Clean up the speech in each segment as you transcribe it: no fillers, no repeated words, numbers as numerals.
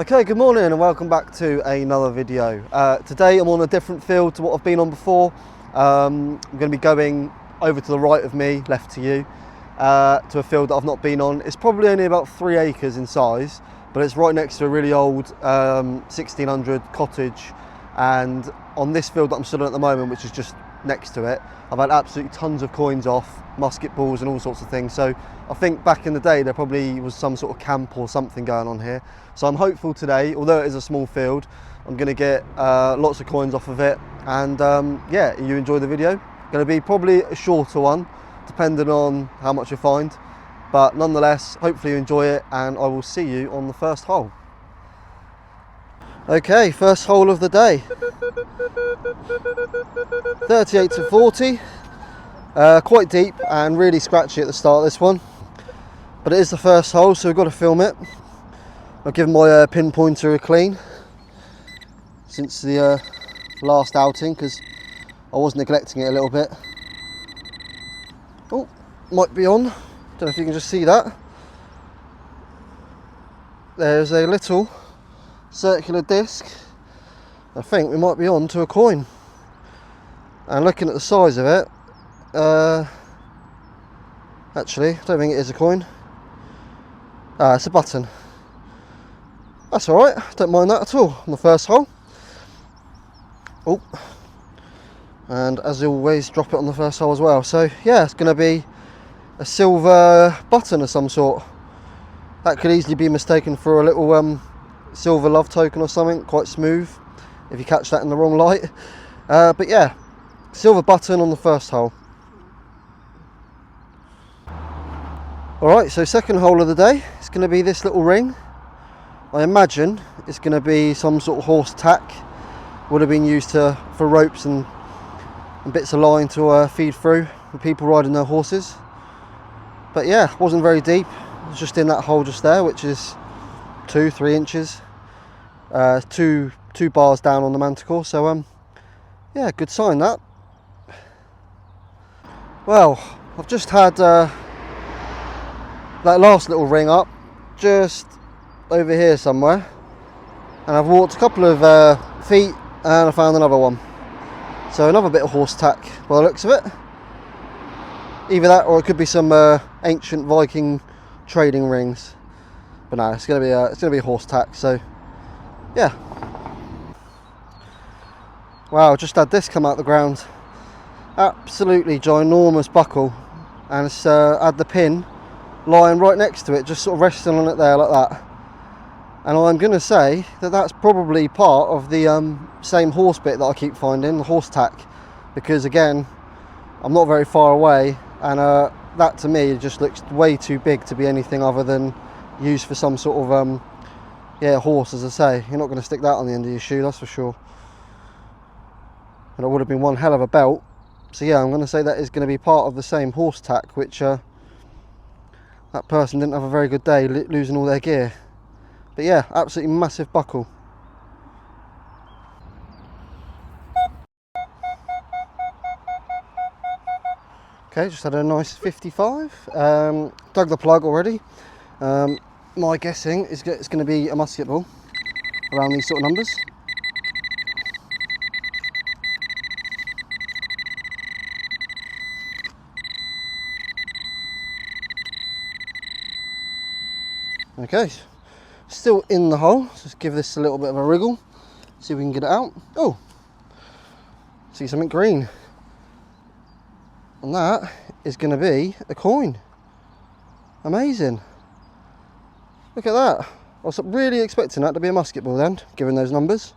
Okay, good morning and welcome back to another video. Today I'm on a different field to what I've been on before. I'm going to be going over to the right of me, left to you, to a field that I've not been on. It's probably only about 3 acres in size, but it's right next to a really old 1600 cottage. And on this field that I'm stood on at the moment, which is just next to it, I've had absolutely tons of coins off, musket balls and all sorts of things. So I think back in the day there probably was some sort of camp or something going on here. So I'm hopeful today, although it is a small field, I'm going to get lots of coins off of it. And yeah, you enjoy the video. Going to be probably a shorter one, depending on how much you find. But nonetheless, hopefully you enjoy it, and I will see you on the first hole. Okay, first hole of the day. 38 to 40. Quite deep and really scratchy at the start of this one. But it is the first hole, so we've got to film it. I've given my pinpointer a clean since the last outing, because I was neglecting it a little bit. Oh, might be on. Don't know if you can just see that. There's a little circular disc. I think we might be on to a coin. And looking at the size of it, actually, I don't think it is a coin. It's a button. That's alright, don't mind that at all on the first hole. Oh, and as always, drop it on the first hole as well. So yeah, it's going to be a silver button of some sort. That could easily be mistaken for a little silver love token or something, quite smooth if you catch that in the wrong light. But yeah, silver button on the first hole. Alright, so second hole of the day, it's going to be this little ring. I imagine it's going to be some sort of horse tack. Would have been used for ropes and bits of line to feed through for people riding their horses. But yeah, wasn't very deep. It was just in that hole just there, which is 2-3 inches. Two bars down on the Manticore. So yeah, good sign that. Well, I've just had that last little ring up just over here somewhere, and I've walked a couple of feet and I found another one. So another bit of horse tack by the looks of it. Either that, or it could be some ancient Viking trading rings. But no, it's gonna be a horse tack. So yeah. Wow, just had this come out the ground. Absolutely ginormous buckle, and it's had the pin lying right next to it, just sort of resting on it there like that. And I'm going to say that that's probably part of the same horse bit that I keep finding, the horse tack, because again, I'm not very far away, and that to me just looks way too big to be anything other than used for some sort of yeah, horse. As I say, you're not going to stick that on the end of your shoe, that's for sure. And it would have been one hell of a belt. So yeah, I'm going to say that is going to be part of the same horse tack, which that person didn't have a very good day losing all their gear. But yeah, absolutely massive buckle. Okay, just had a nice 55. Dug the plug already. My guessing is it's going to be a musket ball around these sort of numbers. Okay, still in the hole. Just give this a little bit of a wriggle, see if we can get it out. Oh, see something green, and that is going to be a coin. Amazing. Look at that. I was really expecting that to be a musket ball then, given those numbers.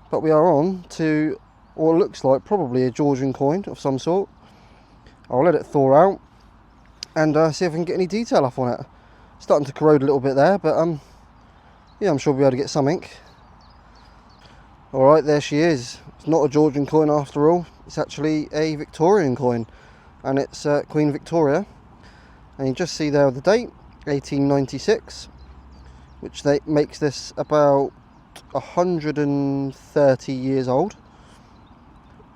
But we are on to what looks like probably a Georgian coin of some sort. I'll let it thaw out and see if I can get any detail off on it. Starting to corrode a little bit there, but yeah, I'm sure we'll be able to get something. Alright, there she is. It's not a Georgian coin after all. It's actually a Victorian coin, and it's Queen Victoria. And you just see there the date, 1896, which makes this about 130 years old.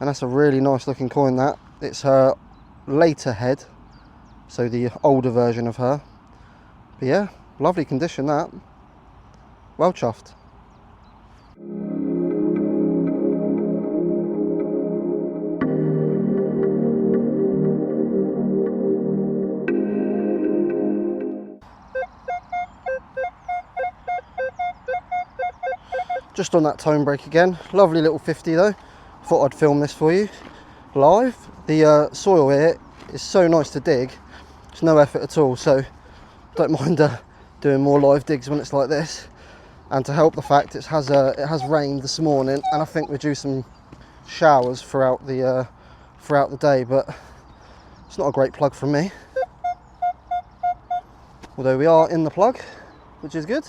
And that's a really nice looking coin, that. It's her later head, so the older version of her. But yeah, lovely condition that. well chuffed. Just on that tone break again, lovely little 50 though. Thought I'd film this for you live. The soil here is so nice to dig, it's no effort at all, so don't mind doing more live digs when it's like this. And to help the fact it has rained this morning, and I think we're due some showers throughout the day, but it's not a great plug from me. Although we are in the plug, which is good.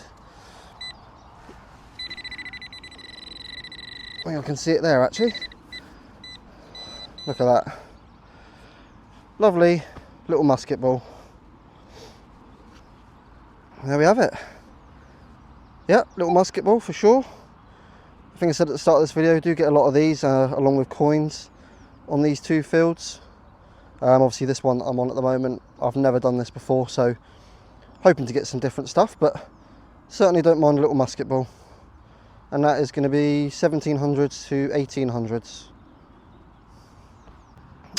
I think I can see it there actually. Look at that. Lovely little musket ball. There we have it. Yep, little musket ball for sure. I think I said at the start of this video, I do get a lot of these along with coins on these two fields. Obviously this one I'm on at the moment, I've never done this before, so hoping to get some different stuff, but certainly don't mind a little musket ball. And that is going to be 1700s to 1800s.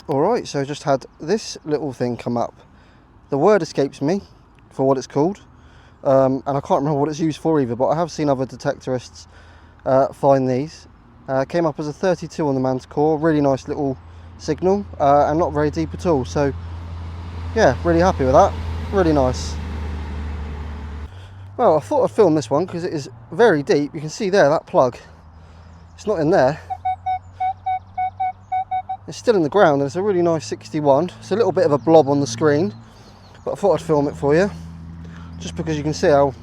Alright, so I just had this little thing come up. The word escapes me for what it's called, and I can't remember what it's used for either, but I have seen other detectorists find these. Came up as a 32 on the Manticore, really nice little signal, and not very deep at all, so yeah, really happy with that, really nice. Well, I thought I'd film this one because it is very deep. You can see there, that plug, it's not in there. It's still in the ground, and it's a really nice 61. It's a little bit of a blob on the screen, but I thought I'd film it for you. Just because you can see how,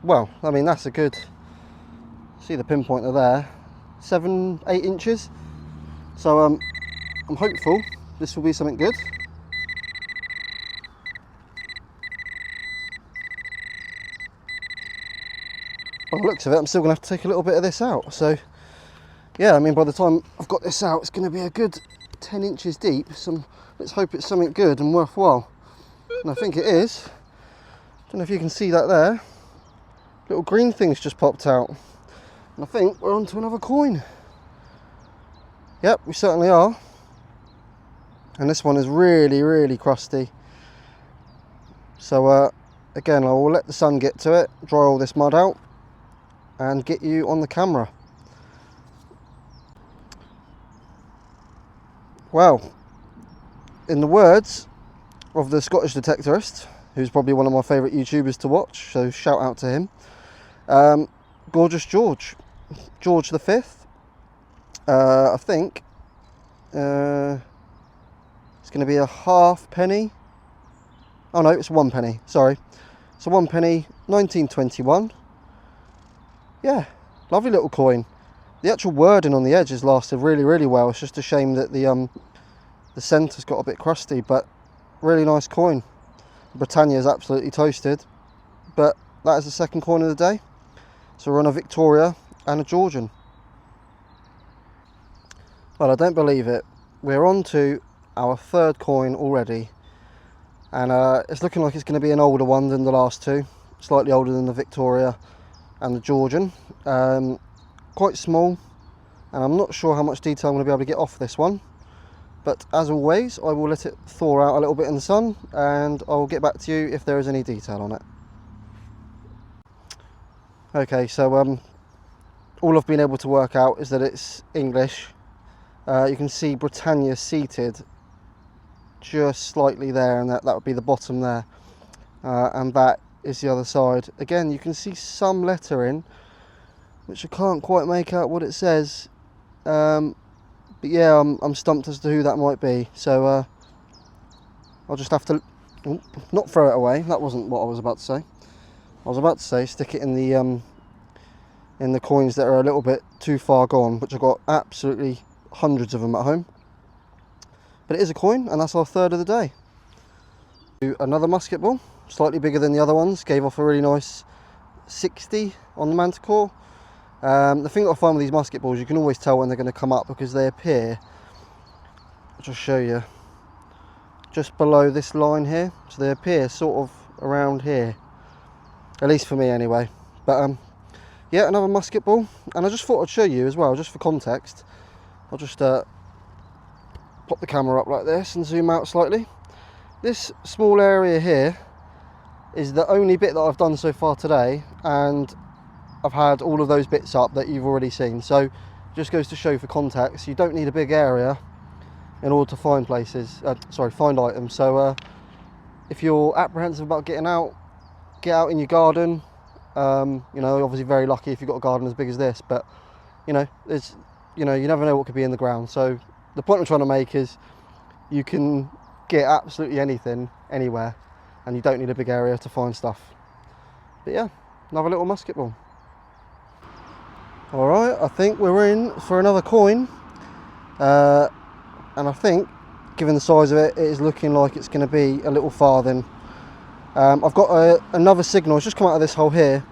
well, I mean, that's a good, see the pinpointer there, 7-8 inches. So I'm hopeful this will be something good. By the looks of it, I'm still going to have to take a little bit of this out. So, yeah, I mean, by the time I've got this out, it's going to be a good 10 inches deep. Let's hope it's something good and worthwhile. And I think it is. Don't know if you can see that there. Little green thing's just popped out. And I think we're on to another coin. Yep, we certainly are. And this one is really, really crusty. So, again, I will let the sun get to it, dry all this mud out, and get you on the camera. Well, in the words of the Scottish detectorist, who's probably one of my favourite YouTubers to watch, so shout out to him, Gorgeous George the 5th, I think it's going to be a half penny. Oh no, it's 1 penny, sorry. It's a 1 penny, 1921. Yeah, lovely little coin. The actual wording on the edge has lasted really, really well. It's just a shame that the centre's got a bit crusty, but really nice coin. Britannia is absolutely toasted, but that is the second coin of the day. So we're on a Victoria and a Georgian. Well, I don't believe it. We're on to our third coin already, and it's looking like it's going to be an older one than the last two. Slightly older than the Victoria and the Georgian. Quite small, and I'm not sure how much detail I'm going to be able to get off this one, but as always I will let it thaw out a little bit in the sun, and I'll get back to you if there is any detail on it. Okay, so all I've been able to work out is that it's English. You can see Britannia seated just slightly there, and that would be the bottom there, and that is the other side. Again, you can see some lettering which I can't quite make out what it says, but yeah, I'm stumped as to who that might be, so I'll just have to not throw it away. That wasn't what I was about to say. I was about to say stick it in the coins that are a little bit too far gone, which I've got absolutely hundreds of them at home. But it is a coin, and that's our third of the day. Another musket ball, slightly bigger than the other ones, gave off a really nice 60 on the Manticore. The thing that I find with these musket balls, you can always tell when they're going to come up because they appear, I'll just show you, just below this line here. So they appear sort of around here, at least for me anyway. But yeah, another musket ball. And I just thought I'd show you as well, just for context. I'll just pop the camera up like this and zoom out slightly. This small area here is the only bit that I've done so far today, and I've had all of those bits up that you've already seen. So just goes to show for context, you don't need a big area in order to find places, find items. So if you're apprehensive about getting out, get out in your garden. You know, obviously very lucky if you've got a garden as big as this, but you know, you never know what could be in the ground. So the point I'm trying to make is you can get absolutely anything anywhere, and you don't need a big area to find stuff. But yeah, another little musket ball. All right, I think we're in for another coin, and I think, given the size of it, it is looking like it's going to be a little farthing. I've got another signal. It's just come out of this hole here,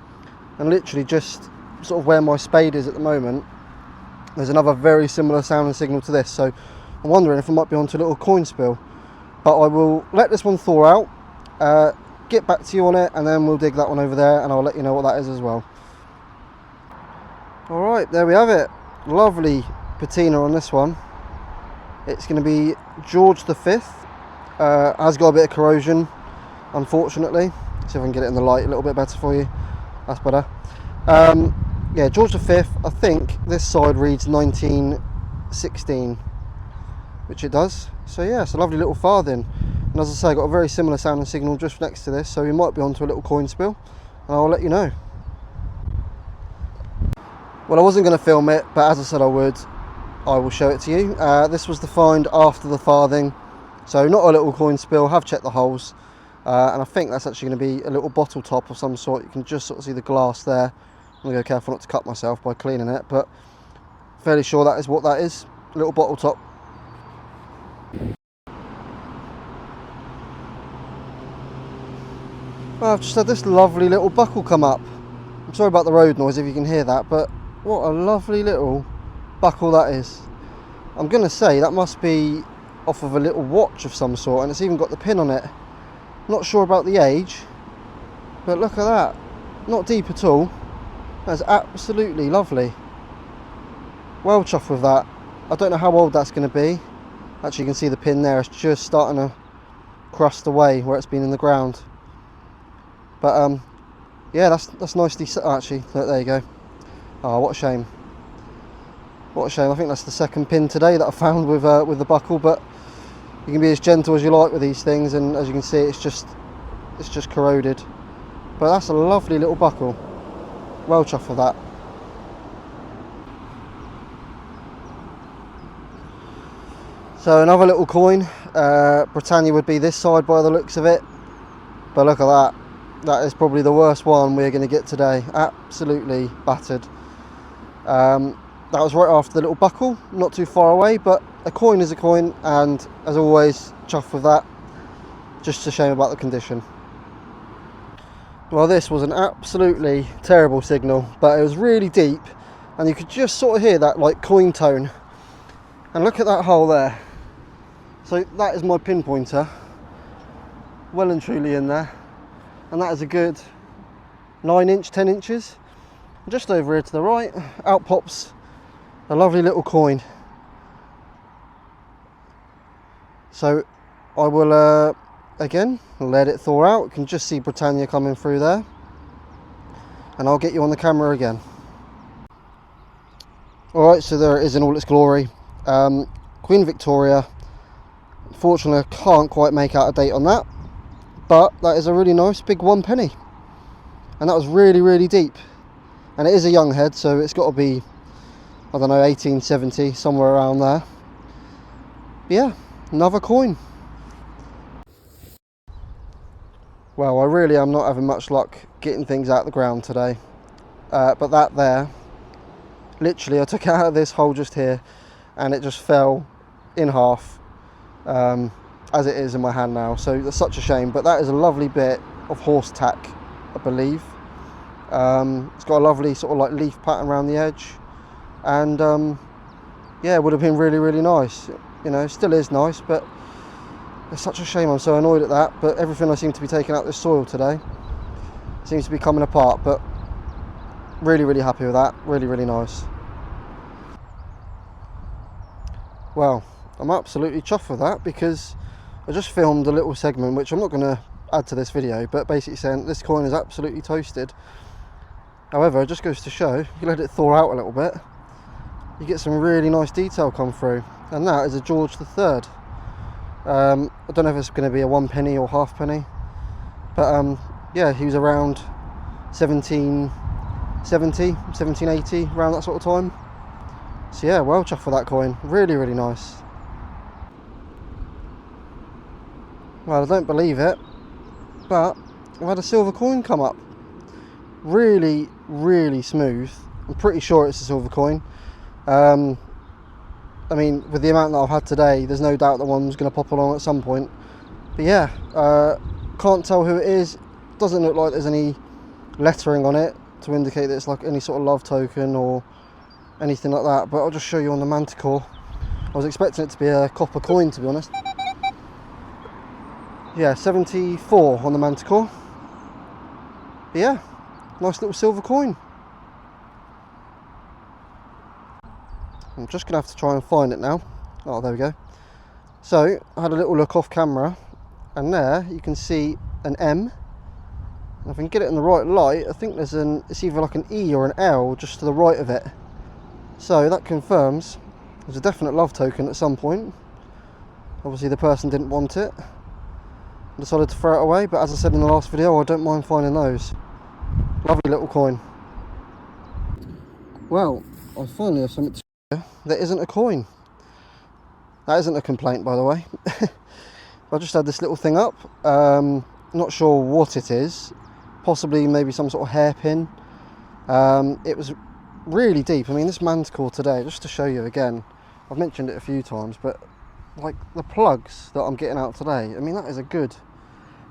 and literally just sort of where my spade is at the moment, there's another very similar sounding signal to this. So I'm wondering if I might be onto a little coin spill, but I will let this one thaw out, get back to you on it, and then we'll dig that one over there, and I'll let you know what that is as well. All right, there we have it. Lovely patina on this one. It's going to be George V. Has got a bit of corrosion, unfortunately. See if I can get it in the light a little bit better for you. That's better. Yeah, George V. I think this side reads 1916, which it does. So yeah, it's a lovely little farthing. And as I say, I've got a very similar sounding signal just next to this, so we might be onto a little coin spill, and I'll let you know. Well, I wasn't going to film it, but as I said I would, I will show it to you. This was the find after the farthing, so not a little coin spill. Have checked the holes, and I think that's actually going to be a little bottle top of some sort. You can just sort of see the glass there. I'm going to go careful not to cut myself by cleaning it, but fairly sure that is what that is, a little bottle top. Well, I've just had this lovely little buckle come up. I'm sorry about the road noise if you can hear that, but what a lovely little buckle that is. I'm going to say that must be off of a little watch of some sort, and it's even got the pin on it. Not sure about the age, but look at that. Not deep at all. That's absolutely lovely. Well chuffed with that. I don't know how old that's going to be. Actually, you can see the pin there. It's just starting to crust away where it's been in the ground. But yeah, that's nicely set. Actually, look, there you go. Oh, what a shame. What a shame. I think that's the second pin today that I found with the buckle. But you can be as gentle as you like with these things, and as you can see, it's just corroded. But that's a lovely little buckle. Well chuffed for that. So another little coin. Britannia would be this side by the looks of it. But look at that. That is probably the worst one we're going to get today. Absolutely battered. That was right after the little buckle. Not too far away, but a coin is a coin. And as always, chuffed with that. Just a shame about the condition. Well, this was an absolutely terrible signal, but it was really deep, and you could just sort of hear that like coin tone. And look at that hole there. So that is my pinpointer, well and truly in there, and that is a good 9 inch, 10 inches. Just over here to the right, out pops a lovely little coin. So I will again let it thaw out. You can just see Britannia coming through there, and I'll get you on the camera again. Alright, so there it is in all its glory. Queen Victoria. Unfortunately, I can't quite make out a date on that, but that is a really nice big 1 penny, and that was really, really deep, and it is a young head, so it's got to be, I don't know, 1870, somewhere around there. But yeah, another coin. Well, I really am not having much luck getting things out of the ground today, but that there, literally I took it out of this hole just here, and it just fell in half, as it is in my hand now. So that's such a shame, but that is a lovely bit of horse tack, I believe. It's got a lovely sort of like leaf pattern around the edge, and yeah, it would have been really, really nice. You know, still is nice, but it's such a shame. I'm so annoyed at that, but everything I seem to be taking out this soil today seems to be coming apart. But Really happy with that. Really nice. Well, I'm absolutely chuffed with that, because I just filmed a little segment which I'm not going to add to this video, but basically saying this coin is absolutely toasted. However, it just goes to show, if you let it thaw out a little bit, you get some really nice detail come through, and that is a George III. I don't know if it's going to be a 1 penny or halfpenny, but yeah, he was around 1770, 1780, around that sort of time. So yeah, well chuffed for that coin. Really nice. Well, I don't believe it, but I've had a silver coin come up. Really smooth. I'm pretty sure it's a silver coin. I mean, with the amount that I've had today, there's no doubt that one's going to pop along at some point. But yeah, can't tell who it is. Doesn't look like there's any lettering on it to indicate that it's like any sort of love token or anything like that, but I'll just show you on the Manticore. I was expecting it to be a copper coin, to be honest. Yeah, 74 on the Manticore. But yeah, nice little silver coin. I'm just gonna have to try and find it now. Oh, there we go. So I had a little look off camera, and there you can see an M. And if I can get it in the right light, I think there's it's either like an E or an L just to the right of it. So that confirms there's a definite love token at some point. Obviously the person didn't want it, decided to throw it away, but as I said in the last video, I don't mind finding those. Lovely little coin. Well, I finally have something to show you that isn't a coin. That isn't a complaint, by the way. I just had this little thing up. Not sure what it is. Possibly maybe some sort of hairpin. It was really deep. I mean, this Manticore today, just to show you again, I've mentioned it a few times, but like the plugs that I'm getting out today, I mean, that is a good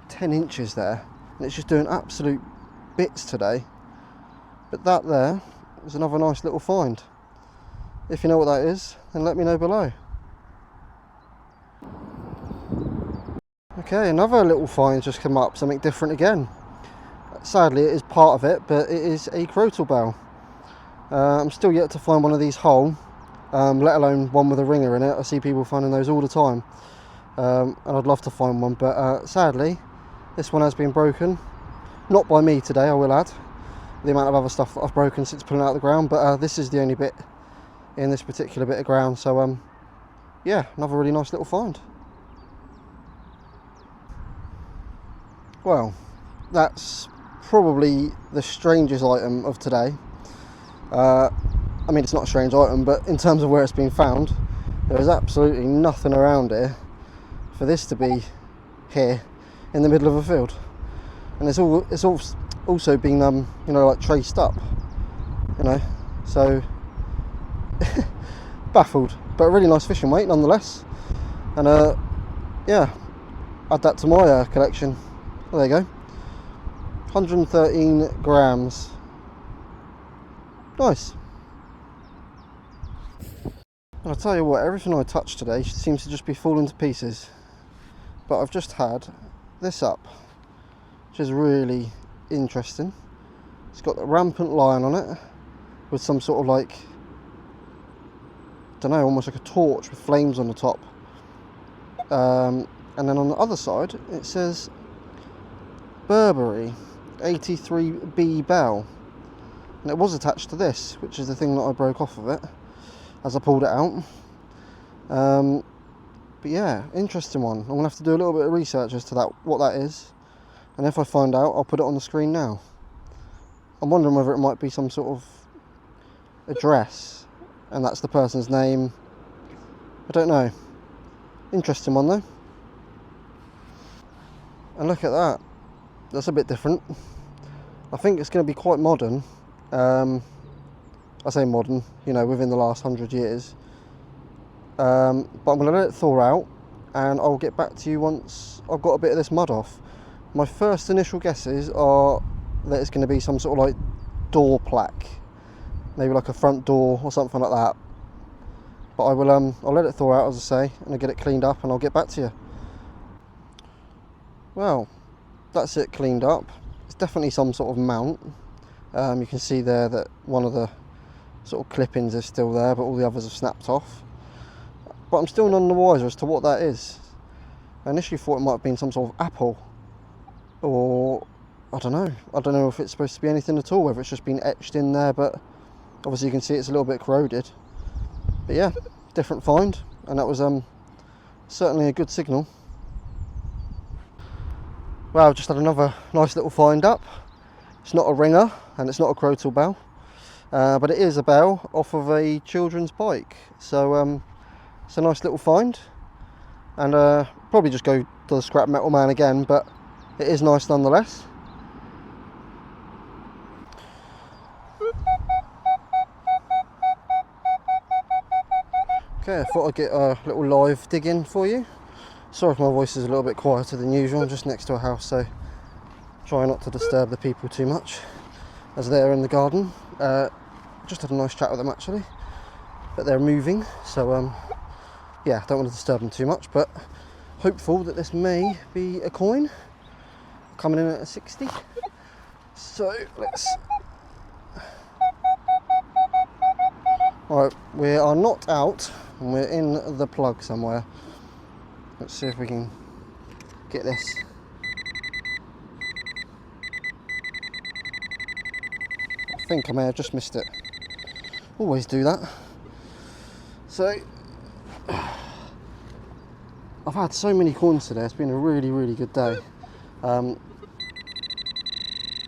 10 inches there, and it's just doing absolute bits today. But that there is another nice little find. If you know what that is, then let me know below. Okay, another little find just come up, something different again. Sadly, it is part of it, but it is a crotal bell. I'm still yet to find one of these whole, let alone one with a ringer in it. I see people finding those all the time, and I'd love to find one, but sadly this one has been broken. Not by me today, I will add, the amount of other stuff that I've broken since pulling it out of the ground, but this is the only bit in this particular bit of ground. So yeah, another really nice little find. Well, that's probably the strangest item of today. I mean, it's not a strange item, but in terms of where it's been found, there is absolutely nothing around here for this to be here in the middle of a field. And it's also been you know, like traced up, you know, so baffled, but a really nice fishing weight nonetheless. And yeah, add that to my collection. Well, there you go, 113 grams. Nice. And I'll tell you what, everything I touch today seems to just be falling to pieces. But I've just had this up, which is really interesting. It's got a rampant lion on it with some sort of like, don't know, almost like a torch with flames on the top. And then on the other side it says Burberry 83B bell. And it was attached to this, which is the thing that I broke off of it as I pulled it out. But yeah, interesting one. I'm gonna have to do a little bit of research as to what that is, and if I find out, I'll put it on the screen now. I'm wondering whether it might be some sort of address, and that's the person's name. I don't know. Interesting one though. And look at that. That's a bit different. I think it's going to be quite modern. I say modern, you know, within the last 100 years. But I'm going to let it thaw out, and I'll get back to you once I've got a bit of this mud off. My first initial guesses are that it's going to be some sort of like door plaque, maybe like a front door or something like that. But I will I'll let it thaw out, as I say, and I'll get it cleaned up, and I'll get back to you. Well, that's it cleaned up. It's definitely some sort of mount. You can see there that one of the sort of clippings is still there, but all the others have snapped off. But I'm still none the wiser as to what that is. I initially thought it might have been some sort of apple, or I don't know. I don't know if it's supposed to be anything at all, whether it's just been etched in there, but obviously you can see it's a little bit corroded. But yeah, different find, and that was certainly a good signal. Well, I've just had another nice little find up. It's not a ringer and it's not a crotal bell, but it is a bell off of a children's bike. So it's a nice little find, and probably just go to the scrap metal man again, but it is nice nonetheless. Okay, I thought I'd get a little live dig in for you. Sorry if my voice is a little bit quieter than usual. I'm just next to a house, so try not to disturb the people too much as they're in the garden. Just had a nice chat with them actually, but they're moving, so yeah, don't want to disturb them too much, but hopeful that this may be a coin, coming in at a 60. So let's... Alright, we are not out, and we're in the plug somewhere. Let's see if we can get this. I think I may have just missed it. Always do that. So, I've had so many coins today, it's been a really good day. And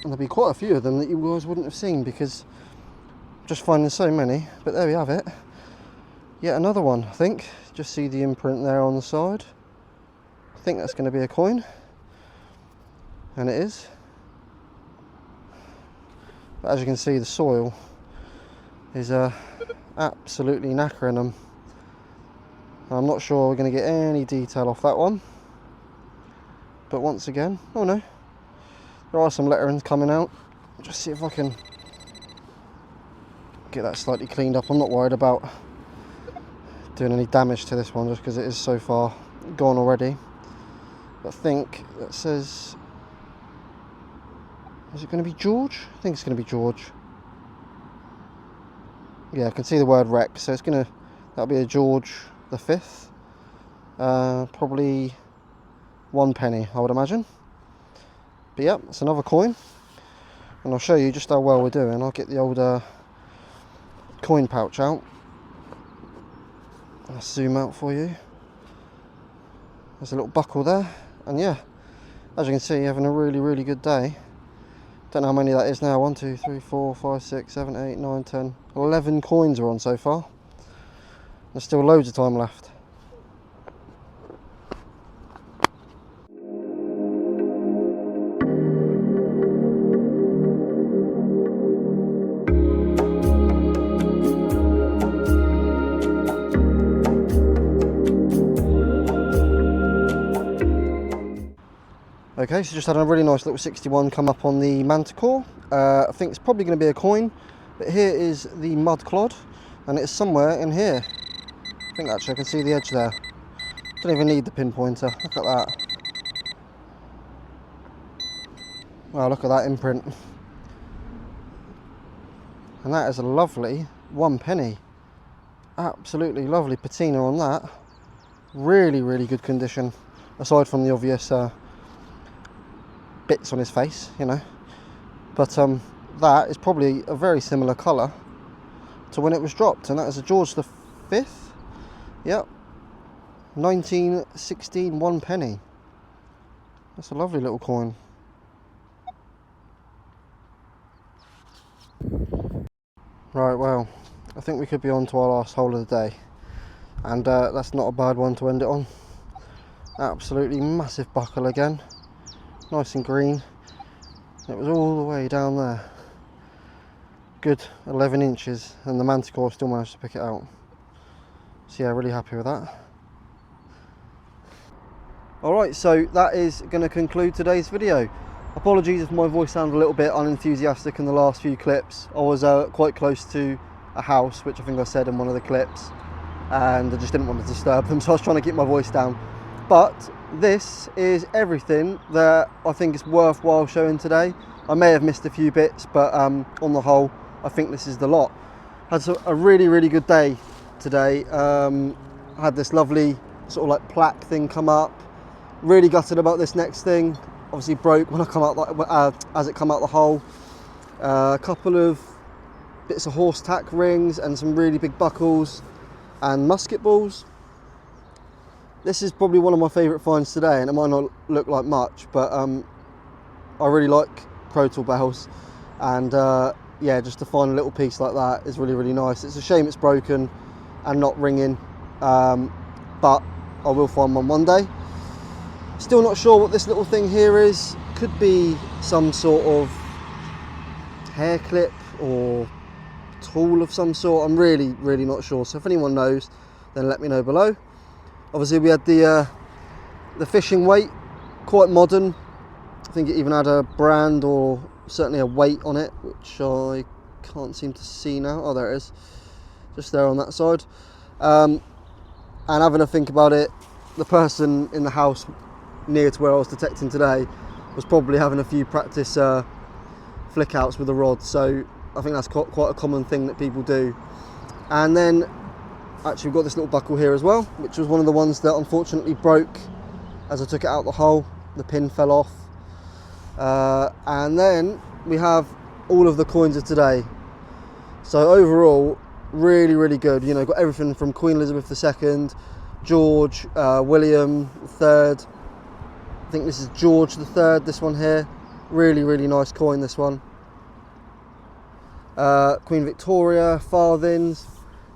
there'll be quite a few of them that you guys wouldn't have seen, because I'm just finding so many. But there we have it. Yet another one, I think. Just see the imprint there on the side. I think that's going to be a coin. And it is. But as you can see, the soil is absolutely knackering them. I'm not sure we're going to get any detail off that one. But once again, oh no, there are some letterings coming out. Just see if I can get that slightly cleaned up. I'm not worried about doing any damage to this one just because it is so far gone already. But I think that says, is it going to be George? I think it's going to be George. Yeah, I can see the word Rex, so it's going to, that'll be a George the 5th. Probably 1 penny, I would imagine. But yeah, it's another coin, and I'll show you just how well we're doing. I'll get the old coin pouch out. I'll zoom out for you. There's a little buckle there, and yeah, as you can see, having a really good day. Don't know how many that is now. 1, 2, 3, 4, 5, 6, 7, 8, 9, 10, 11 coins are on so far. There's still loads of time left. Okay, so just had a really nice little 61 come up on the Manticore. I think it's probably going to be a coin, but here is the mud clod, and it's somewhere in here. I think actually I can see the edge there. Don't even need the pinpointer, look at that. Wow, look at that imprint. And that is a lovely 1 penny. Absolutely lovely patina on that. Really good condition, aside from the obvious bits on his face, you know. But that is probably a very similar colour to when it was dropped, and that is a George the 5th. Yep, 1916 1 penny. That's a lovely little coin. Right, well, I think we could be on to our last hole of the day, and that's not a bad one to end it on. Absolutely massive buckle again, nice and green. It was all the way down there, good 11 inches, and the Manticore still managed to pick it out. So yeah, really happy with that. Alright, so that is going to conclude today's video. Apologies if my voice sounded a little bit unenthusiastic in the last few clips. I was quite close to a house, which I think I said in one of the clips, and I just didn't want to disturb them, so I was trying to keep my voice down. But this is everything that I think is worthwhile showing today. I may have missed a few bits, but on the whole, I think this is the lot. Had a really good day today. Had this lovely sort of like plaque thing come up. Really gutted about this next thing. Obviously broke when I come out as it come out the hole. A couple of bits of horse tack rings and some really big buckles and musket balls. This is probably one of my favourite finds today, and it might not look like much, but I really like crotal bells, and yeah, just to find a little piece like that is really nice. It's a shame it's broken and not ringing, but I will find one day. Still not sure what this little thing here is. Could be some sort of hair clip or tool of some sort. I'm really not sure, so if anyone knows, then let me know below. Obviously we had the fishing weight, quite modern. I think it even had a brand or certainly a weight on it, which I can't seem to see now. Oh, there it is, just there on that side. And having a think about it, the person in the house near to where I was detecting today was probably having a few practice flick outs with the rod, so I think that's quite a common thing that people do. And then actually we've got this little buckle here as well, which was one of the ones that unfortunately broke as I took it out the hole. The pin fell off. And then we have all of the coins of today. So overall, really good. You know, got everything from Queen Elizabeth II, George, William III. I think this is George III, this one here. Really nice coin, this one. Queen Victoria, farthings.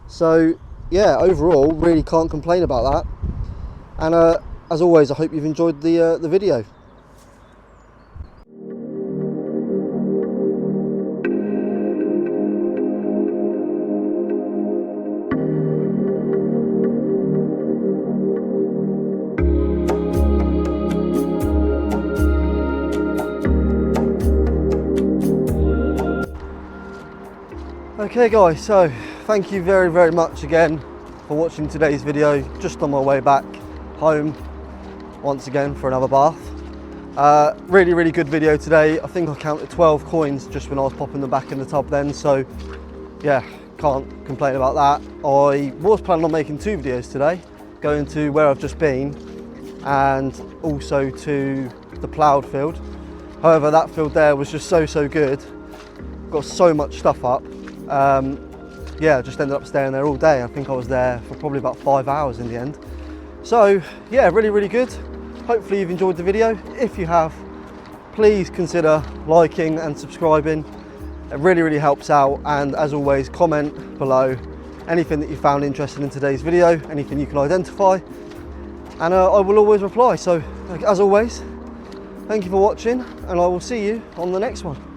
So yeah, overall, really can't complain about that. And as always, I hope you've enjoyed the video. Okay guys, so thank you very much again for watching today's video. Just on my way back home once again for another bath. Really good video today. I think I counted 12 coins just when I was popping them back in the tub then, so yeah, can't complain about that. I was planning on making 2 videos today, going to where I've just been and also to the ploughed field. However, that field there was just so good. Got so much stuff up. Yeah, just ended up staying there all day. I think I was there for probably about 5 hours in the end. So yeah, really good. Hopefully you've enjoyed the video. If you have, please consider liking and subscribing. It really helps out. And as always, comment below anything that you found interesting in today's video, anything you can identify, and I will always reply. So as always, thank you for watching, and I will see you on the next one.